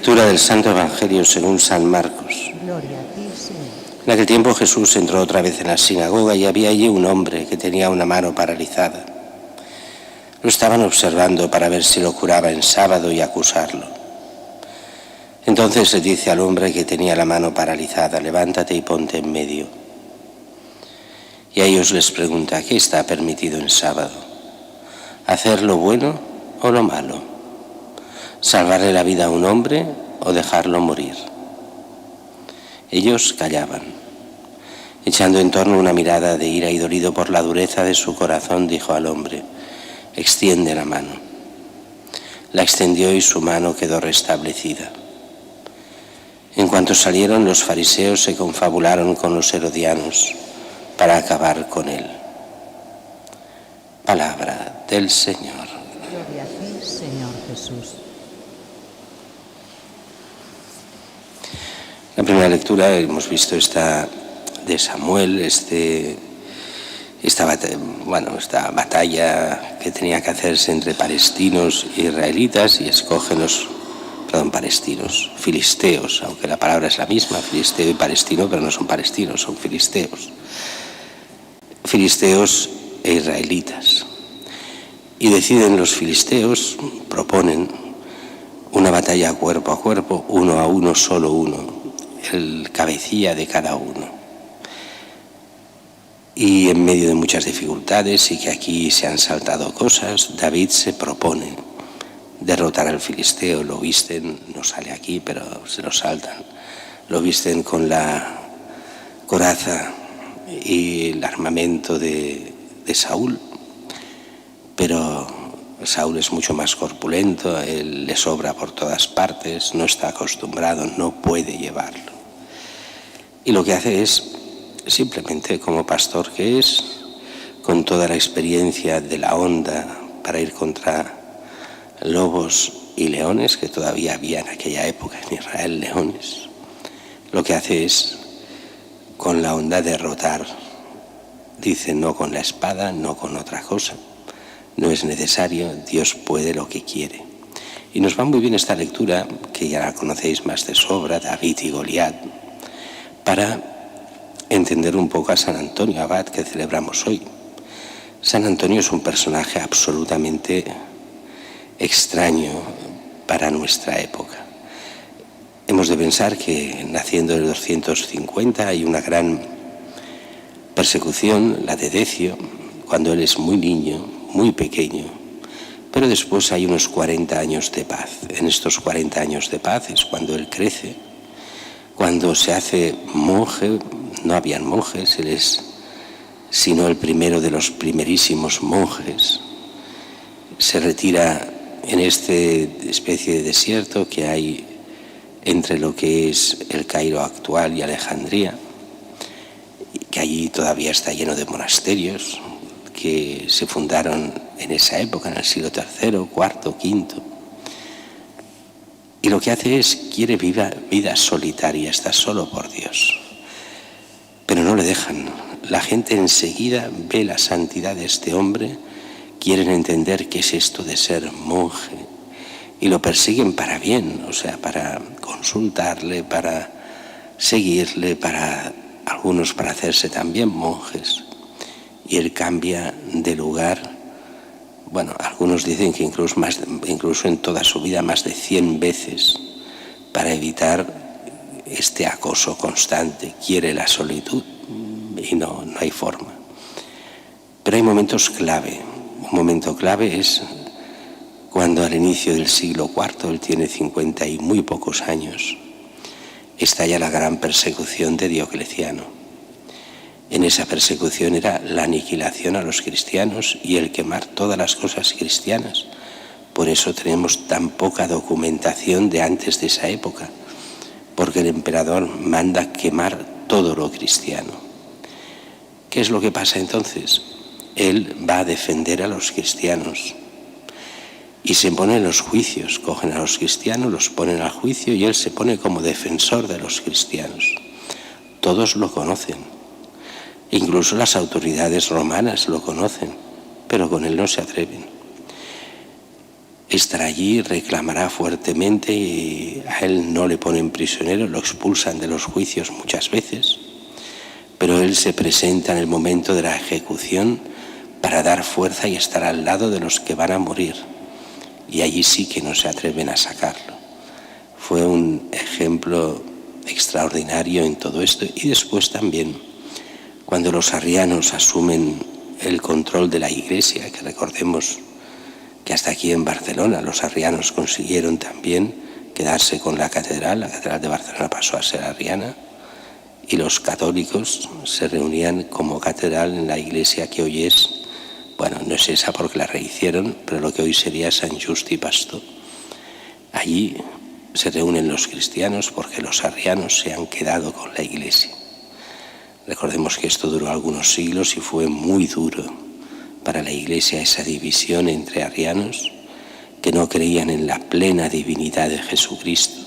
Lectura del Santo Evangelio según San Marcos. Gloria a ti, Señor. En aquel tiempo Jesús entró otra vez en la sinagoga y había allí un hombre que tenía una mano paralizada. Lo estaban observando para ver si lo curaba en sábado y acusarlo. Entonces le dice al hombre que tenía la mano paralizada: levántate y ponte en medio. Y a ellos les pregunta: ¿qué está permitido en sábado? ¿Hacer lo bueno o lo malo? ¿Salvarle la vida a un hombre o dejarlo morir? Ellos callaban. Echando en torno una mirada de ira y dolido por la dureza de su corazón, dijo al hombre: extiende la mano. La extendió y su mano quedó restablecida. En cuanto salieron, los fariseos se confabularon con los herodianos para acabar con él. Palabra del Señor. Gloria a ti, Señor Jesús. La primera lectura hemos visto esta de Samuel, esta batalla que tenía que hacerse entre palestinos e israelitas, y escogen filisteos, aunque la palabra es la misma, filisteo y palestino, pero no son palestinos, son filisteos e israelitas. Y deciden los filisteos, proponen una batalla cuerpo a cuerpo, uno a uno, solo uno, el cabecilla de cada uno. Y en medio de muchas dificultades, y que aquí se han saltado cosas, David se propone derrotar al filisteo. Lo visten, no sale aquí, pero se lo saltan, lo visten con la coraza y el armamento de Saúl, pero Saúl es mucho más corpulento, él le sobra por todas partes, no está acostumbrado, no puede llevarlo. Y lo que hace es, simplemente como pastor que es, con toda la experiencia de la onda para ir contra lobos y leones, que todavía había en aquella época en Israel leones, lo que hace es, con la onda, derrotar. Dice: no con la espada, no con otra cosa. No es necesario, Dios puede lo que quiere. Y nos va muy bien esta lectura, que ya la conocéis más de sobra, David y Goliat, para entender un poco a San Antonio Abad, que celebramos hoy. San Antonio es un personaje absolutamente extraño para nuestra época. Hemos de pensar que, naciendo en el 250, hay una gran persecución, la de Decio, cuando él es muy niño, muy pequeño, pero después hay unos 40 años de paz. En estos 40 años de paz es cuando él crece, cuando se hace monje. No habían monjes, él es sino el primero de los primerísimos monjes. Se retira en esta especie de desierto que hay entre lo que es el Cairo actual y Alejandría, que allí todavía está lleno de monasterios que se fundaron en esa época, en el siglo III, IV, V. Y lo que hace es, quiere vida solitaria, está solo por Dios. Pero no le dejan. La gente enseguida ve la santidad de este hombre, quieren entender qué es esto de ser monje, y lo persiguen para bien, o sea, para consultarle, para seguirle, para algunos para hacerse también monjes. Y él cambia de lugar. Bueno, algunos dicen que incluso en toda su vida más de 100 veces, para evitar este acoso constante. Quiere la solitud y no hay forma. Pero hay momentos clave. Un momento clave es cuando, al inicio del siglo IV, él tiene 50 y muy pocos años, estalla la gran persecución de Diocleciano. En esa persecución era la aniquilación a los cristianos y el quemar todas las cosas cristianas. Por eso tenemos tan poca documentación de antes de esa época, porque el emperador manda quemar todo lo cristiano. ¿Qué es lo que pasa entonces? Él va a defender a los cristianos y se pone en los juicios. Cogen a los cristianos, los ponen al juicio y él se pone como defensor de los cristianos. Todos lo conocen. Incluso las autoridades romanas lo conocen, pero con él no se atreven. estará allí, reclamará fuertemente y a él no le ponen prisionero, lo expulsan de los juicios muchas veces, pero él se presenta en el momento de la ejecución para dar fuerza y estar al lado de los que van a morir. Y allí sí que no se atreven a sacarlo. Fue un ejemplo extraordinario en todo esto. Y después también, cuando los arrianos asumen el control de la Iglesia, que recordemos que hasta aquí en Barcelona los arrianos consiguieron también quedarse con la catedral de Barcelona pasó a ser arriana, y los católicos se reunían como catedral en la iglesia que hoy es, bueno, no es esa porque la rehicieron, pero lo que hoy sería San Just y Pastor. Allí se reúnen los cristianos porque los arrianos se han quedado con la iglesia. Recordemos que esto duró algunos siglos y fue muy duro para la iglesia esa división entre arrianos que no creían en la plena divinidad de Jesucristo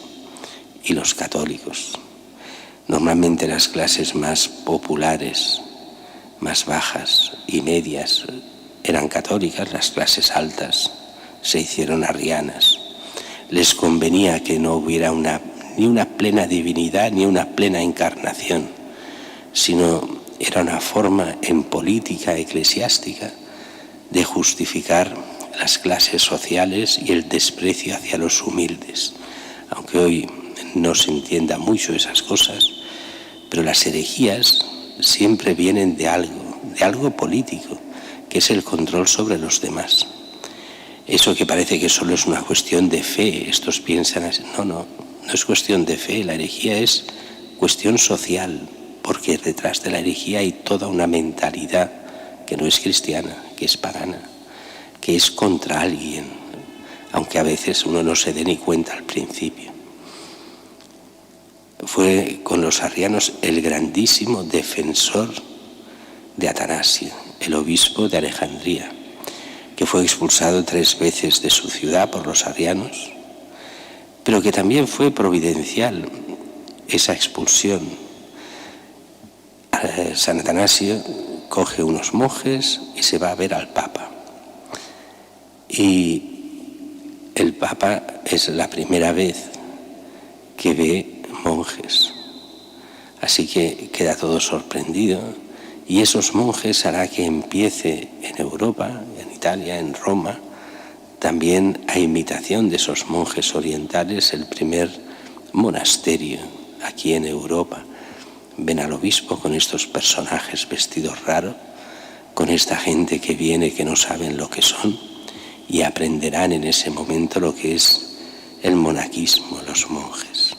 y los católicos. Normalmente las clases más populares, más bajas y medias eran católicas, las clases altas se hicieron arrianas. Les convenía que no hubiera ni una plena divinidad ni una plena encarnación, sino era una forma en política eclesiástica de justificar las clases sociales y el desprecio hacia los humildes. Aunque hoy no se entienda mucho esas cosas, pero las herejías siempre vienen de algo político, que es el control sobre los demás. Eso que parece que solo es una cuestión de fe, estos piensan así. No es cuestión de fe, la herejía es cuestión social, porque detrás de la herejía hay toda una mentalidad que no es cristiana, que es pagana, que es contra alguien, aunque a veces uno no se dé ni cuenta al principio. Fue con los arrianos el grandísimo defensor de Atanasio, el obispo de Alejandría, que fue expulsado 3 veces de su ciudad por los arrianos, pero que también fue providencial esa expulsión. San Atanasio coge unos monjes y se va a ver al Papa. Y el Papa es la primera vez que ve monjes. Así que queda todo sorprendido y esos monjes hará que empiece en Europa, en Italia, en Roma, también a imitación de esos monjes orientales, el primer monasterio aquí en Europa. Ven al obispo con estos personajes vestidos raros, con esta gente que viene que no saben lo que son, y aprenderán en ese momento lo que es el monaquismo, los monjes.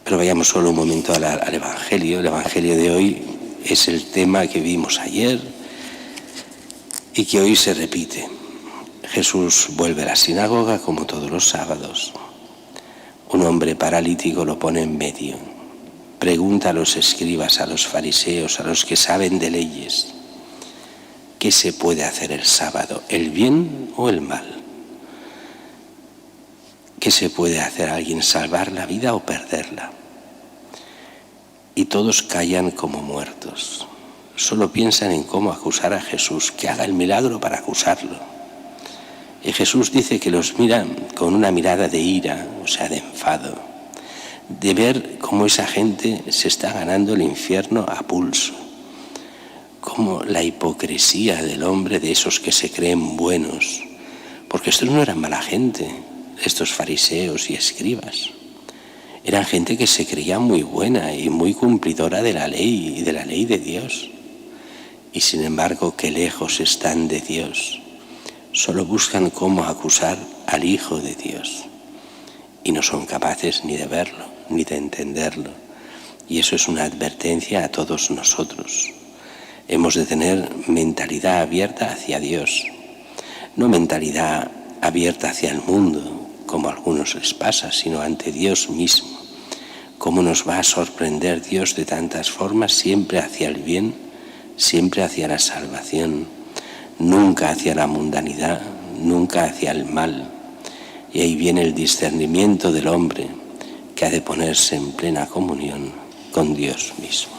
Pero vayamos solo un momento al Evangelio. El Evangelio de hoy es el tema que vimos ayer y que hoy se repite. Jesús vuelve a la sinagoga como todos los sábados. Un hombre paralítico lo pone en medio. Pregunta a los escribas, a los fariseos, a los que saben de leyes: ¿qué se puede hacer el sábado, el bien o el mal? ¿Qué se puede hacer a alguien, salvar la vida o perderla? Y todos callan como muertos. Solo piensan en cómo acusar a Jesús, que haga el milagro para acusarlo. Y Jesús dice que los mira con una mirada de ira, o sea, de enfado, de ver cómo esa gente se está ganando el infierno a pulso, cómo la hipocresía del hombre, de esos que se creen buenos, porque estos no eran mala gente, estos fariseos y escribas, eran gente que se creía muy buena y muy cumplidora de la ley y de la ley de Dios, y sin embargo que lejos están de Dios, solo buscan cómo acusar al Hijo de Dios, y no son capaces ni de verlo, ni de entenderlo. Y eso es una advertencia a todos nosotros. Hemos de tener mentalidad abierta hacia Dios, no mentalidad abierta hacia el mundo, como a algunos les pasa, sino ante Dios mismo. Cómo nos va a sorprender Dios de tantas formas, siempre hacia el bien, siempre hacia la salvación, nunca hacia la mundanidad, nunca hacia el mal. Y ahí viene el discernimiento del hombre, que ha de ponerse en plena comunión con Dios mismo.